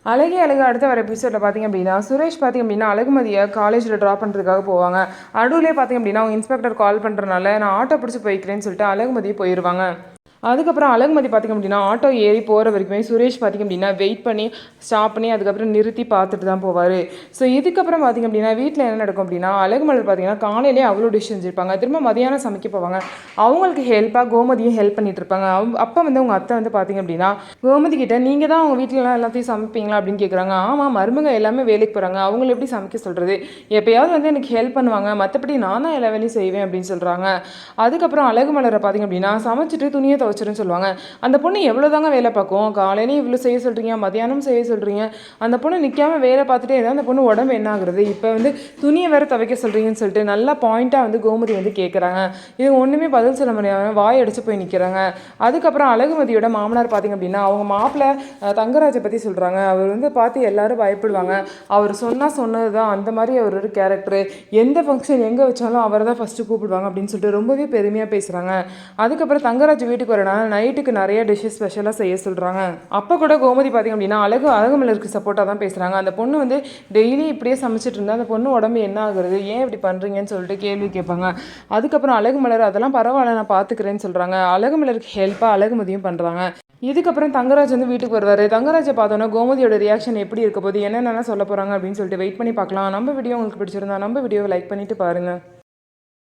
அழகே அழகு அடுத்த வர எபிசோடில் பார்த்திங்க அப்படின்னா சுரேஷ் பார்த்திங்க அப்படின்னா அழகுமதியை காலேஜில் ட்ராப் பண்ணுறதுக்காக போவாங்க. நடுவுலே பார்த்திங்க அப்படின்னா அவங்க இன்ஸ்பெக்டர் கால் பண்ணுறனால நான் ஆட்டோ பிடிச்சி போய்க்கிறேன்னு சொல்லிட்டு அழகுமதியை போயிடுவாங்க. அதுக்கப்புறம் அழகுமதி பார்த்திங்க அப்படின்னா ஆட்டோ ஏறி போகிற வரைக்குமே சுரேஷ் பார்த்திங்க அப்படின்னா வெயிட் பண்ணி ஸ்டாப் பண்ணி அதுக்கப்புறம் நிறுத்தி பார்த்துட்டு தான் போவார். ஸோ இதுக்கப்புறம் பார்த்திங்க அப்படின்னா வீட்டில் என்ன நடக்கும் அப்படின்னா அழகுமலர் பார்த்திங்கன்னா காலையிலே அவ்வளோ டிஷ் செஞ்சுருப்பாங்க. திரும்ப மதியானம் சமைக்க போவாங்க. அவங்களுக்கு ஹெல்ப்பாக கோமதியும் ஹெல்ப் பண்ணிட்டு இருப்பாங்க. அப்போ வந்து அவங்க அத்தை வந்து பார்த்திங்க அப்படின்னா கோமதி கிட்ட நீங்கள் தான் அவங்க வீட்டிலலாம் எல்லாத்தையும் சமைப்பீங்களா அப்படின்னு கேட்குறாங்க. ஆமாம், மருமக எல்லாமே வேலைக்கு போகிறாங்க, அவங்கள எப்படி சமைக்க சொல்கிறது, எப்போயாவது வந்து எனக்கு ஹெல்ப் பண்ணுவாங்க, மற்றபடி நான் தான் எல்லா வேலையும் செய்வேன் அப்படின்னு சொல்கிறாங்க. அதுக்கப்புறம் அழகுமலரை பார்த்திங்க அப்படின்னா சமைச்சிட்டு துணியை துவைச்சிருன்னு சொல்லுவாங்க. அந்த பொண்ணு எவ்வளோதாங்க வேலை பார்க்கும், காலையிலேயும் இவ்வளோ செய்ய சொல்கிறீங்க, மதியானம் செய்ய சொல்கிறீங்க, அந்த பொண்ணு நிற்காமல் வேலை பார்த்துட்டே இருந்தால் அந்த பொண்ணு உடம்பு என்ன ஆகுறது, இப்போ வந்து துணியை வேறு துவைக்க சொல்கிறீங்கன்னு சொல்லிட்டு நல்லா பாயிண்ட்டாக வந்து கோமதி வந்து கேட்குறாங்க. இது ஒன்றுமே பதில் சொல்ல முடியாமல் வாய் அடிச்சு போய் நிற்கிறாங்க. அதுக்கப்புறம் அழகுமதியோட மாமனார் பார்த்திங்க அப்படின்னா அவங்க மாப்பிள்ளை தங்கராஜை பற்றி சொல்கிறாங்க. அவர் வந்து பார்த்து எல்லாரும் பயப்படுவாங்க, அவர் சொன்னது தான் அந்த மாதிரி அவர் ஒரு கேரக்டரு, எந்த ஃபங்க்ஷன் எங்கே வச்சாலும் அவரை தான் ஃபஸ்ட்டு கூப்பிடுவாங்க அப்படின்னு சொல்லிட்டு ரொம்பவே பெருமையாக பேசுகிறாங்க. அதுக்கப்புறம் தங்கராஜ் வீட்டுக்கு வரனால நைட்டுக்கு நிறைய டிஷ்ஷஸ் ஸ்பெஷலாக செய்ய சொல்கிறாங்க. அப்போ கூட கோமதி பார்த்திங்க அப்படின்னா அழகுமலருக்கு சப்போர்ட்டாக தான் பேசுகிறாங்க. அந்த பொண்ணு வந்து டெய்லி இப்படியே சமைச்சிட்டு இருந்தால் அந்த பொண்ணு உடம்பு என்ன ஆகுறது, ஏன் இப்படி பண்ணுறீங்கன்னு சொல்லிட்டு கேள்வி கேட்பாங்க. அதுக்கப்புறம் அழகுமலர் அதெல்லாம் பரவாயில்ல நான் பார்த்துக்கிறேன்னு சொல்கிறாங்க. அழகுமலருக்கு ஹெல்ப்பாக அழகுமதியும் பண்ணுறாங்க. இதுக்கப்புறம் தங்கராஜ் வந்து வீட்டுக்கு வருவார். தங்கராஜை பார்த்தோன்னா கோமதியோட ரியாக்ஷன் எப்படி இருக்க போது, என்னென்னலாம் சொல்ல போகிறாங்க அப்படின்னு சொல்லிட்டு வெயிட் பண்ணி பார்க்கலாம். நம்ம வீடியோ உங்களுக்கு பிடிச்சிருந்தா நம்ம வீடியோவை லைக் பண்ணிவிட்டு பாருங்கள்.